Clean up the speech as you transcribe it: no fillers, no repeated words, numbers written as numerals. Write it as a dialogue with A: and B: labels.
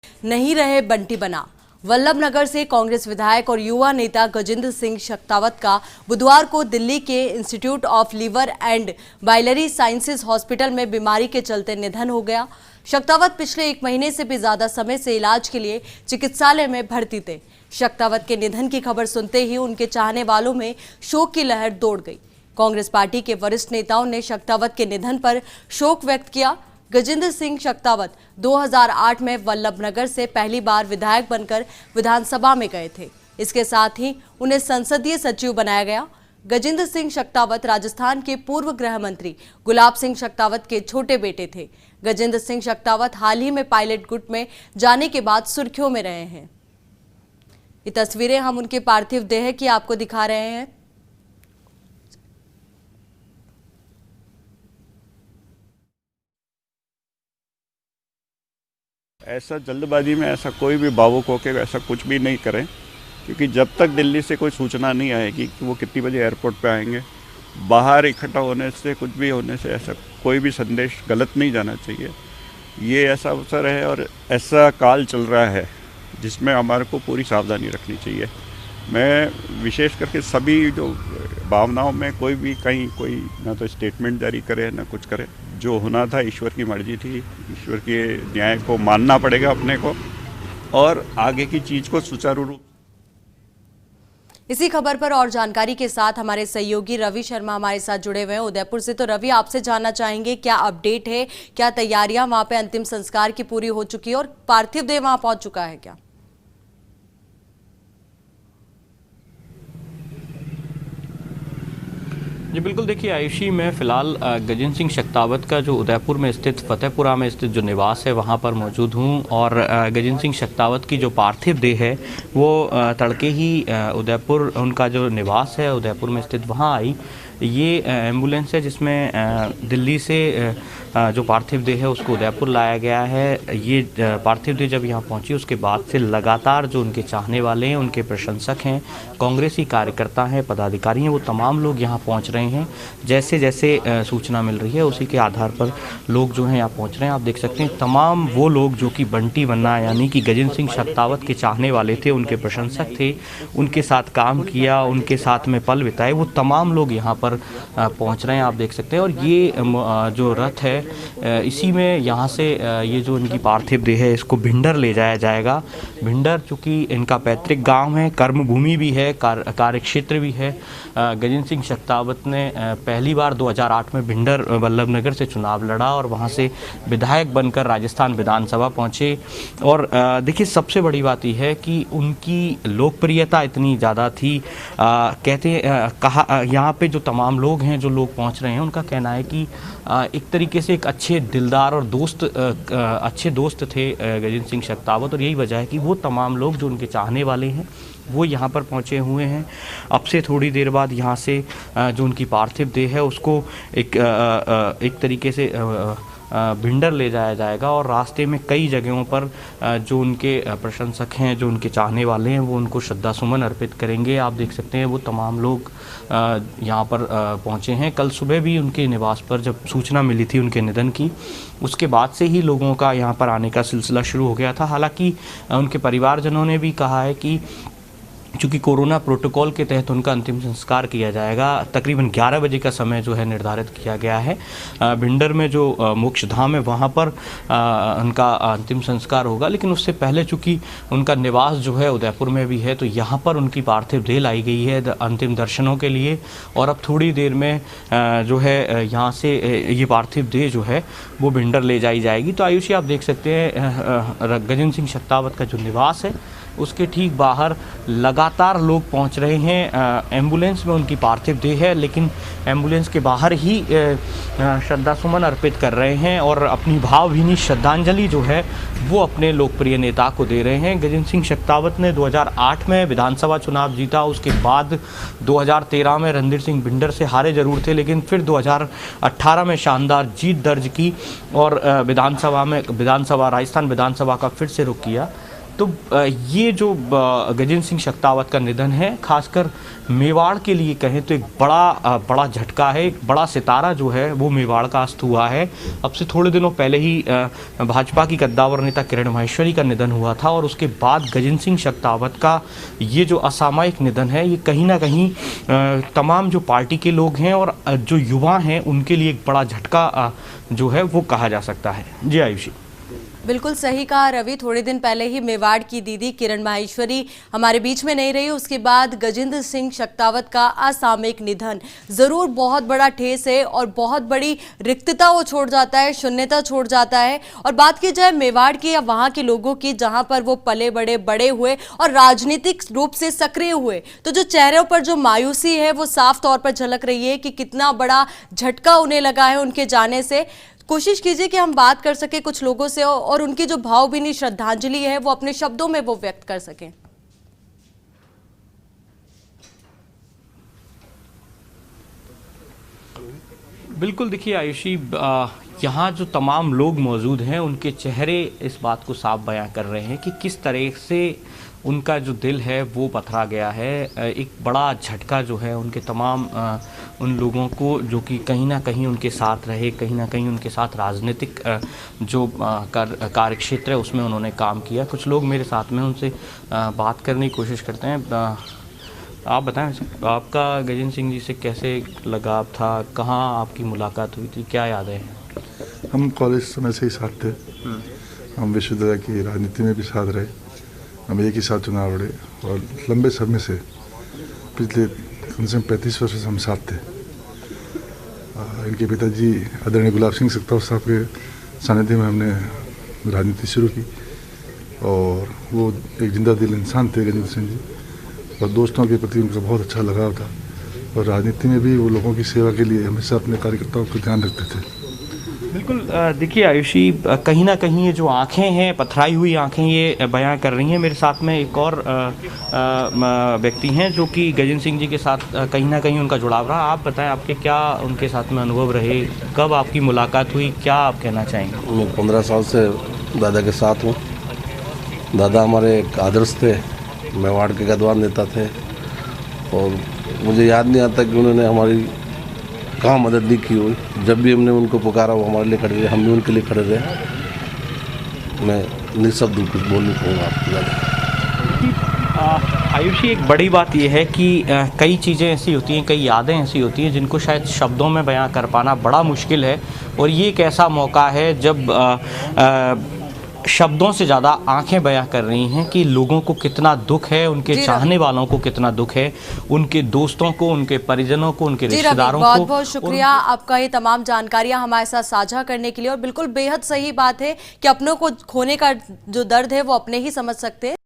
A: नहीं रहे बंटी बना। वल्लभनगर से कांग्रेस विधायक और युवा नेता गजेंद्र सिंह शक्तावत का बुधवार को दिल्ली के institute of liver and biliary sciences hospital में बीमारी के चलते निधन हो गया। शक्तावत पिछले 1 महीने से भी ज्यादा समय से इलाज के लिए चिकित्सालय में भर्ती थे। शक्तावत के निधन की खबर सुनते ही उनके चाहने वालों में शोक की लहर दौड़ गई। कांग्रेस पार्टी के वरिष्ठ नेताओं ने शक्तावत के निधन पर शोक व्यक्त किया। गजेंद्र सिंह शक्तावत 2008 में वल्लभनगर से पहली बार विधायक बनकर विधानसभा में गए थे। इसके साथ ही उन्हें संसदीय सचिव बनाया गया। गजेंद्र सिंह शक्तावत राजस्थान के पूर्व गृह मंत्री गुलाब सिंह शक्तावत के छोटे बेटे थे। गजेंद्र सिंह शक्तावत हाल ही में पायलट गुट में जाने के बाद सुर्खियों में रहे हैं। ये तस्वीरें हम उनके पार्थिव देह की आपको दिखा रहे हैं।
B: ऐसा जल्दबाजी में ऐसा कोई भी भावुक होकर ऐसा कुछ भी नहीं करें, क्योंकि जब तक दिल्ली से कोई सूचना नहीं आएगी कि वो कितनी बजे एयरपोर्ट पे आएंगे, बाहर इकट्ठा होने से कुछ भी होने से ऐसा कोई भी संदेश गलत नहीं जाना चाहिए। ये ऐसा अवसर है और ऐसा काल चल रहा है जिसमें हमारे को पूरी सावधानी रखनी चाहिए। मैं विशेष करके सभी जो भावनाओं में कोई भी कहीं कोई ना तो स्टेटमेंट जारी करे ना कुछ करे, जो होना था ईश्वर की मर्जी थी, ईश्वर के न्याय को मानना पड़ेगा अपने को और आगे की चीज़ को सुचारू रूप।
A: इसी खबर पर और जानकारी के साथ हमारे सहयोगी रवि शर्मा हमारे साथ जुड़े हुए हैं उदयपुर से। तो रवि, आपसे जानना चाहेंगे क्या अपडेट है, क्या तैयारियां वहां पे अंतिम संस्कार की पूरी हो चुकी है और पार्थिव देह वहां पहुंच चुका है क्या?
C: जी बिल्कुल, देखिए आयुषी, मैं फ़िलहाल गजेंद्र सिंह शक्तावत का जो उदयपुर में स्थित फतेहपुरा में स्थित जो निवास है वहाँ पर मौजूद हूँ और गजेंद्र सिंह शक्तावत की जो पार्थिव देह है वो तड़के ही उदयपुर, उनका जो निवास है उदयपुर में स्थित, वहाँ आई। ये एम्बुलेंस है जिसमें दिल्ली से जो पार्थिव देह है उसको उदयपुर लाया गया है। ये पार्थिव देह जब यहाँ पहुँची उसके बाद से लगातार जो उनके चाहने वाले हैं, उनके प्रशंसक हैं, कांग्रेसी कार्यकर्ता हैं, पदाधिकारी हैं, वो तमाम लोग यहाँ पहुँच रहे हैं। जैसे जैसे सूचना मिल रही है उसी के आधार पर लोग जो हैं यहाँ पहुँच रहे हैं। आप देख सकते हैं तमाम वो लोग जो कि बंटी बन्ना यानी कि गजेंद्र सिंह शक्तावत के चाहने वाले थे, उनके प्रशंसक थे, उनके साथ काम किया, उनके साथ में पल बिताए, वो तमाम लोग यहाँ पर पहुँच रहे हैं। आप देख सकते हैं और ये जो रथ है इसी में यहाँ से ये जो इनकी पार्थिव देह है इसको भिंडर ले जाया जाएगा। भिंडर चूँकि इनका पैतृक गांव है, कर्मभूमि भी है, कार्यक्षेत्र भी है। गजेंद्र सिंह शक्तावत ने पहली बार 2008 में भिंडर वल्लभनगर से चुनाव लड़ा और वहाँ से विधायक बनकर राजस्थान विधानसभा पहुँचे। और देखिए सबसे बड़ी बात यह है कि उनकी लोकप्रियता इतनी ज़्यादा थी, कहते कहा यहाँ पे जो तमाम लोग हैं, जो लोग पहुँच रहे हैं, उनका कहना है कि एक तरीके से एक अच्छे दिलदार और अच्छे दोस्त थे गजेंद्र सिंह शक्तावत और यही वजह है कि वो तमाम लोग जो उनके चाहने वाले हैं वो यहाँ पर पहुँचे हुए हैं। अब से थोड़ी देर बाद यहाँ से जो उनकी पार्थिव देह है उसको एक तरीके से भिंडर ले जाया जाएगा और रास्ते में कई जगहों पर जो उनके प्रशंसक हैं, जो उनके चाहने वाले हैं, वो उनको श्रद्धा सुमन अर्पित करेंगे। आप देख सकते हैं वो तमाम लोग यहाँ पर पहुँचे हैं। कल सुबह भी उनके निवास पर जब सूचना मिली थी उनके निधन की, उसके बाद से ही लोगों का यहाँ पर आने का सिलसिला शुरू हो गया था। हालांकि उनके परिवारजनों ने भी कहा है कि चूँकि कोरोना प्रोटोकॉल के तहत उनका अंतिम संस्कार किया जाएगा, तकरीबन 11 बजे का समय जो है निर्धारित किया गया है। भिंडर में जो मोक्ष धाम है वहाँ पर उनका अंतिम संस्कार होगा, लेकिन उससे पहले चूँकि उनका निवास जो है उदयपुर में भी है तो यहाँ पर उनकी पार्थिव देह लाई गई है अंतिम दर्शनों के लिए। और अब थोड़ी देर में जो है यहाँ से ये पार्थिव देह जो है वो भिंडर ले जाई जाएगी। तो आयुषी, आप देख सकते हैं गजेंद्र सिंह शक्तावत का जो निवास है उसके ठीक बाहर लगातार लोग पहुंच रहे हैं। एम्बुलेंस में उनकी पार्थिव देह है, लेकिन एम्बुलेंस के बाहर ही श्रद्धा सुमन अर्पित कर रहे हैं और अपनी भावभीनी श्रद्धांजलि जो है वो अपने लोकप्रिय नेता को दे रहे हैं। गजेंद्र सिंह शक्तावत ने 2008 में विधानसभा चुनाव जीता, उसके बाद 2013 में रणधीर सिंह भिंडर से हारे जरूर थे, लेकिन फिर 2018 में शानदार जीत दर्ज की और राजस्थान विधानसभा का फिर से रुख किया। तो ये जो गजेंद्र सिंह शक्तावत का निधन है, खासकर मेवाड़ के लिए कहें तो एक बड़ा झटका है। एक बड़ा सितारा जो है वो मेवाड़ का अस्त हुआ है। अब से थोड़े दिनों पहले ही भाजपा की कद्दावर नेता किरण माहेश्वरी का निधन हुआ था और उसके बाद गजेंद्र सिंह शक्तावत का ये जो असामयिक निधन है, ये कहीं ना कहीं तमाम जो पार्टी के लोग हैं और जो युवा हैं उनके लिए एक बड़ा झटका जो है वो कहा जा सकता है। जी आयुषी।
A: बिल्कुल सही कहा रवि। थोड़े दिन पहले ही मेवाड़ की दीदी किरण माहेश्वरी हमारे बीच में नहीं रही, उसके बाद गजेंद्र सिंह शक्तावत का असामयिक निधन जरूर बहुत बड़ा ठेस है और बहुत बड़ी रिक्तता वो छोड़ जाता है, शून्यता छोड़ जाता है। और बात की जाए मेवाड़ की या वहाँ के लोगों की, जहाँ पर वो पले बड़े हुए और राजनीतिक रूप से सक्रिय हुए, तो जो चेहरों पर जो मायूसी है वो साफ तौर पर झलक रही है कि कितना बड़ा झटका उन्हें लगा है उनके जाने से। कोशिश कीजिए कि हम बात कर सके कुछ लोगों से और उनकी जो भावभीनी श्रद्धांजलि है वो अपने शब्दों में वो व्यक्त कर सकें।
C: बिल्कुल, देखिए आयुषी, यहाँ जो तमाम लोग मौजूद हैं उनके चेहरे इस बात को साफ बयां कर रहे हैं कि किस तरह से उनका जो दिल है वो पथरा गया है। एक बड़ा झटका जो है उनके तमाम उन लोगों को जो कि कहीं ना कहीं उनके साथ रहे, कहीं ना कहीं उनके साथ राजनीतिक जो कार्य क्षेत्र है उसमें उन्होंने काम किया। कुछ लोग मेरे साथ में, उनसे बात करने की कोशिश करते हैं। आप बताएं, आपका गजेंद्र सिंह जी से कैसे लगाव था, कहाँ आपकी मुलाकात हुई थी, क्या यादें हैं?
D: हम कॉलेज समय से ही साथ थे, हम विश्वविद्यालय की राजनीति में भी साथ रहे, हम एक ही साथ चुनाव लड़े और लंबे समय से पिछले कम से कम 35 वर्ष से हम साथ थे। इनके पिताजी आदरणीय गुलाब सिंह शक्तावत साहब के सानिध्य में हमने राजनीति शुरू की और वो एक जिंदा दिल इंसान थे गजेंद्र सिंह जी, और दोस्तों के प्रति उनका बहुत अच्छा लगाव था और राजनीति में भी वो लोगों की सेवा के लिए हमेशा अपने कार्यकर्ताओं का ध्यान रखते थे।
C: बिल्कुल, देखिए आयुषी, कहीं ना कहीं ये जो आंखें हैं, पथराई हुई आंखें ये बयां कर रही हैं। मेरे साथ में एक और व्यक्ति हैं जो कि गजेंद्र सिंह जी के साथ कहीं ना कहीं उनका जुड़ाव रहा। आप बताएं, आपके क्या उनके साथ में अनुभव रहे, कब आपकी मुलाकात हुई, क्या आप कहना चाहेंगे?
E: मैं 15 साल से दादा के साथ हूँ। दादा हमारे एक आदर्श थे, मेवाड़ के गद्दावर नेता थे और मुझे याद नहीं आता कि उन्होंने हमारी कहाँ मदद नहीं की हुई। जब भी हमने उनको पुकारा वो हमारे लिए खड़े रहे, हम भी उनके लिए खड़े रहे। मैं निःशब्द कुछ बोल नहीं पाऊँगा आपको ज़्यादा।
C: आयुषी, एक बड़ी बात यह है कि कई चीज़ें ऐसी होती हैं, कई यादें ऐसी होती हैं जिनको शायद शब्दों में बयां कर पाना बड़ा मुश्किल है, और ये एक ऐसा मौका है जब शब्दों से ज़्यादा आंखें बयां कर रही हैं कि लोगों को कितना दुख है, उनके चाहने वालों को कितना दुख है, उनके दोस्तों को, उनके परिजनों को, उनके रिश्तेदारों को।
A: बहुत बहुत शुक्रिया आपका ये तमाम जानकारियां हमारे साथ साझा करने के लिए। और बिल्कुल बेहद सही बात है कि अपनों को खोने का जो दर्द है वो अपने ही समझ सकते हैं।